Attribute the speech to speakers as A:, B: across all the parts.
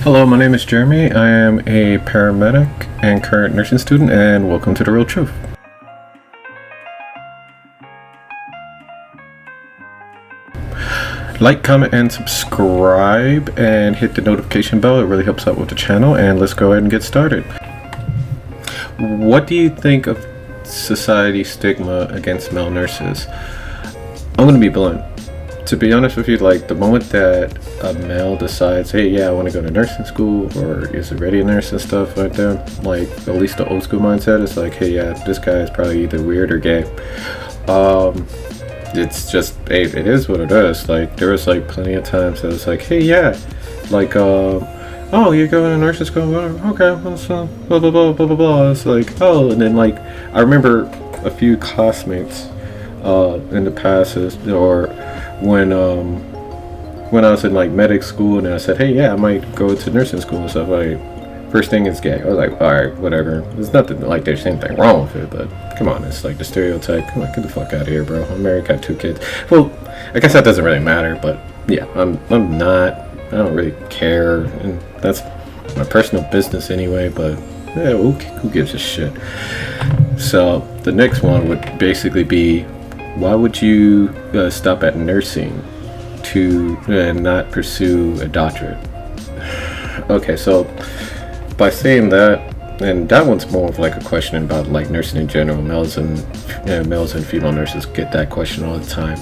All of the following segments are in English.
A: Hello, my name is Jeremy. I am a paramedic and current nursing student, and welcome to The Real Truth. Like, comment, and subscribe, and hit the notification bell. It really helps out with the channel, and let's go ahead and get started. What do you think of society's stigma against male nurses? I'm going to be blunt. To be honest with you, like, the moment that a male decides, hey, yeah, I want to go to nursing school, or is already a nurse and stuff like that, like, at least the old school mindset is like, hey, yeah, this guy is probably either weird or gay. It's just, hey, it is what it is. Like, there was, like, plenty of times that it's like, hey, yeah, like, oh, you're going to nursing school? Okay, blah, blah, blah, blah, blah, blah. It's like, oh, and then, like, I remember a few classmates in the past, or when I was in, like, medic school, and I said, hey, yeah, I might go to nursing school and stuff, like, first thing is gay. I was like, alright, whatever. There's nothing, like, there's anything wrong with it, but come on, it's like the stereotype. Come on, get the fuck out of here, bro. I'm married, got 2 kids. Well, I guess that doesn't really matter, but yeah, I don't really care, and that's my personal business anyway, but yeah, who gives a shit? So the next one would basically be, why would you stop at nursing to not pursue a doctorate? Okay, so by saying that, and that one's more of like a question about like nursing in general. Males and female nurses get that question all the time.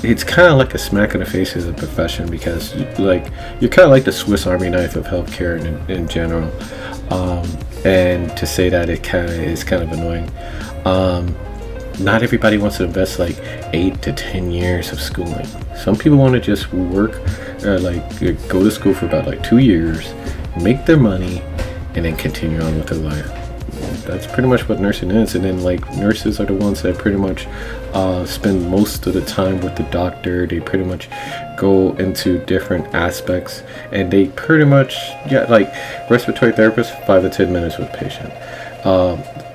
A: It's kind of like a smack in the face of the profession, because you're kind of like the Swiss Army knife of healthcare in general. And to say that, it is kind of annoying. Not everybody wants to invest like 8 to 10 years of schooling. Some people want to just work, go to school for about like 2 years, make their money, and then continue on with their life. That's pretty much what nursing is. And then, like, nurses are the ones that pretty much spend most of the time with the doctor. They pretty much go into different aspects, and they pretty much, yeah, like respiratory therapists, 5 to 10 minutes with the patient.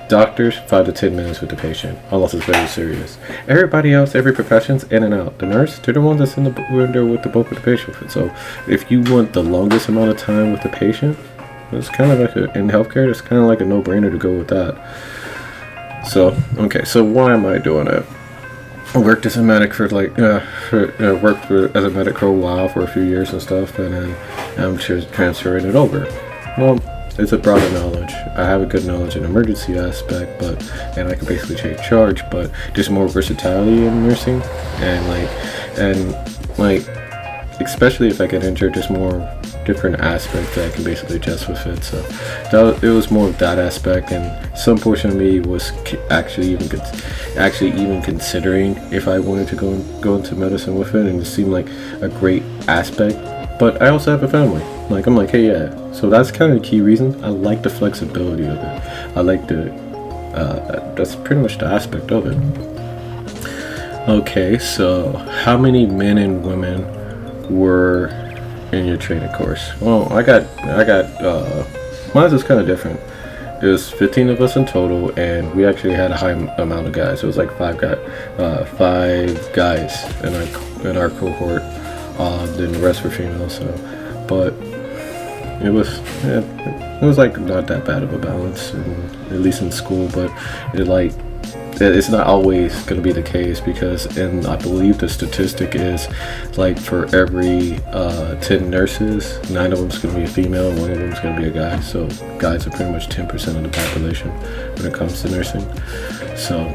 A: Doctors, 5 to 10 minutes with the patient, unless it's very serious. Everybody else, every profession's in and out. The nurse, they're the ones that's in the window with the bulk of the patient. So if you want the longest amount of time with the patient, it's kind of like in healthcare, it's kind of like a no-brainer to go with that. So, okay, so why am I doing it? I worked as a medic for as a medic for a while, for a few years and stuff, and then I'm just transferring it over. Well, it's a broader knowledge. I have a good knowledge in emergency aspect, and I can basically take charge, but there's more versatility in nursing, and especially if I get injured, there's more different aspects that I can basically adjust with it. So it was more of that aspect, and some portion of me was actually even considering if I wanted to go into medicine with it, and it seemed like a great aspect. But I also have a family. Like, I'm like, hey, yeah. So that's kind of the key reason. I like the flexibility of it. I like that's pretty much the aspect of it. Okay, so how many men and women were in your training course? Well, I got mine was kind of different. It was 15 of us in total, and we actually had a high amount of guys. It was like 5 guys in our cohort. Then the rest were females. So, but it was like not that bad of a balance, at least in school. But it's not always going to be the case, because, and I believe the statistic is, like, for every 10 nurses, 9 of them is going to be a female, and 1 of them is going to be a guy. So guys are pretty much 10% of the population when it comes to nursing. So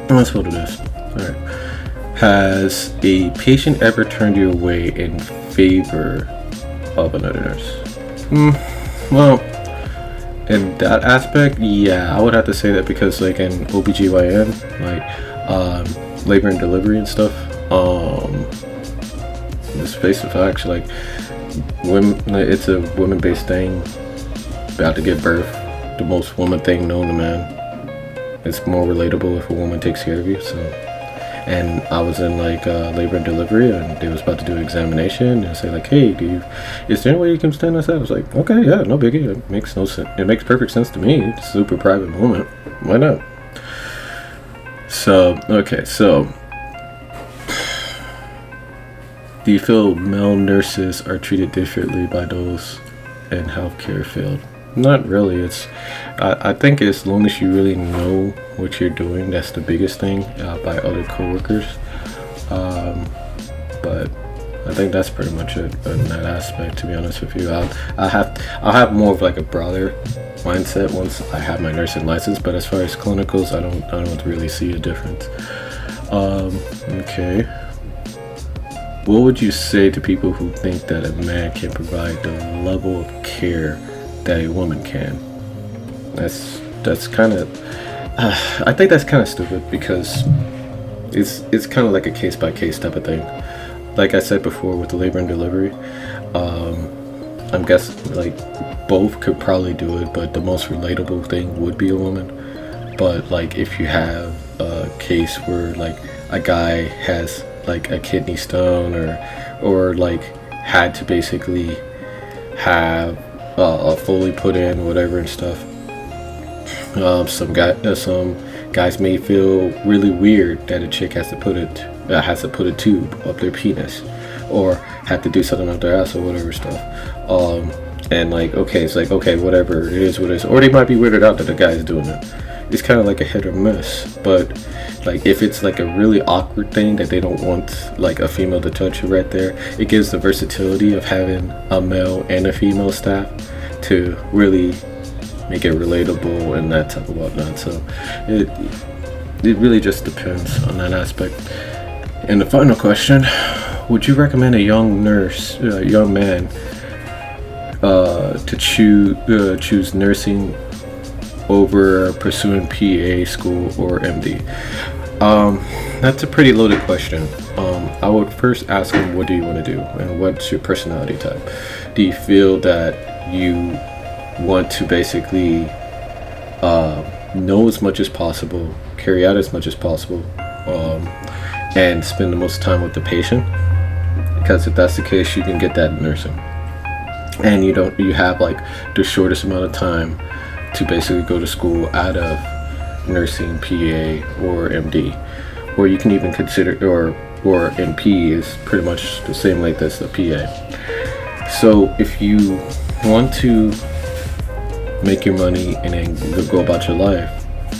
A: that's what it is. All right. Has a patient ever turned you away in favor of another nurse? Well, in that aspect, yeah, I would have to say that, because, like, in OBGYN, like, labor and delivery and stuff, let's face the facts, like, women, it's a women-based thing, about to give birth, the most woman thing known to man. It's more relatable if a woman takes care of you. So, and I was in, like, labor and delivery, and they was about to do an examination, and say, like, hey, is there any way you can stand outside? I was like, okay, yeah, no biggie. It makes no sense. It makes perfect sense to me. It's a super private moment. Why not? So, okay, so do you feel male nurses are treated differently by those in healthcare field? Not really. I think as long as you really know what you're doing, that's the biggest thing, by other coworkers. But I think that's pretty much it in that aspect, to be honest with you. I'll have more of like a broader mindset once I have my nursing license, but as far as clinicals, I don't really see a difference. Okay. What would you say to people who think that a man can provide the level of care that a woman can? That's kind of I think that's kind of stupid, because it's kind of like a case by case type of thing. Like I said before with the labor and delivery, I'm guessing like both could probably do it, but the most relatable thing would be a woman. But like if you have a case where like a guy has like a kidney stone, or like had to basically have a fully put in whatever and stuff, some guys may feel really weird that a chick has to put a tube up their penis, or have to do something up their ass or whatever stuff. And like, okay, it's like, okay, whatever, it is what it is. Or they might be weirded out that the guy is doing it. It's kind of like a hit or miss. But like if it's like a really awkward thing that they don't want like a female to touch right there, it gives the versatility of having a male and a female staff to really make it relatable and that type of whatnot. So it really just depends on that aspect. And the final question: would you recommend a young man to choose nursing over pursuing PA school or MD? That's a pretty loaded question. I would first ask him, what do you want to do, and what's your personality type? Do you feel that you want to basically know as much as possible, carry out as much as possible, and spend the most time with the patient? Because if that's the case, you can get that in nursing, and you have like the shortest amount of time to basically go to school out of nursing, PA, or MD. Or you can even consider, or NP is pretty much the same length as the PA. So if you want to make your money and then go about your life,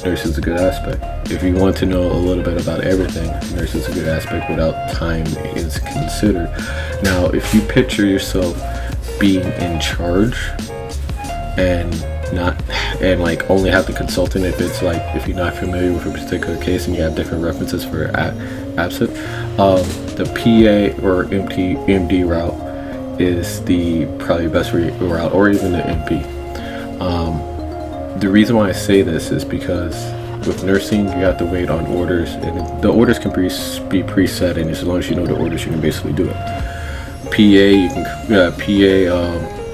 A: nurse is a good aspect. If you want to know a little bit about everything, nurse is a good aspect without time is considered. Now, if you picture yourself being in charge and like only have the consultant if you're not familiar with a particular case and you have different references for absent, the PA or MD route is the probably best route, or even the MP. The reason why I say this is because with nursing you have to wait on orders, and the orders can be preset, and as long as you know the orders, you can basically do it.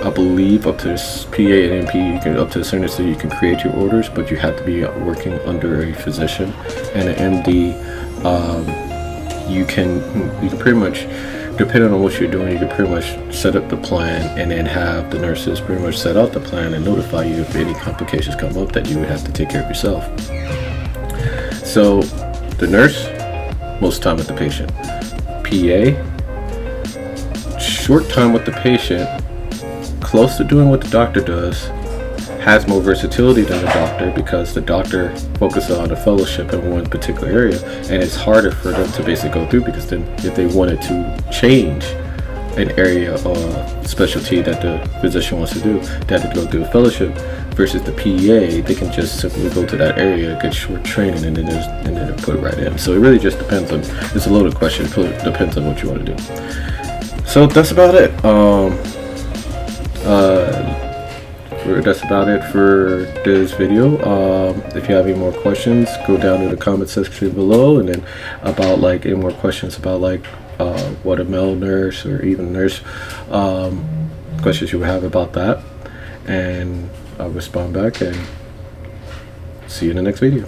A: I believe up to PA and MP, you can up to a certain extent you can create your orders, but you have to be working under a physician. And an MD, you can pretty much, depending on what you're doing, you can pretty much set up the plan and then have the nurses pretty much set out the plan and notify you if any complications come up that you would have to take care of yourself. So the nurse, most time with the patient. PA, short time with the patient, close to doing what the doctor does, has more versatility than the doctor because the doctor focuses on a fellowship in one particular area, and it's harder for them to basically go through, because then if they wanted to change an area or specialty that the physician wants to do, they have to go through a fellowship, versus the PA, they can just simply go to that area, get short training, and then they're put right in. So it really just depends on, it's a loaded question, it depends on what you want to do. So that's about it. That's about it for this video. If you have any more questions, go down to the comment section below, and then about like any more questions about like what a male nurse or even nurse questions you have about that, and I'll respond back and see you in the next video.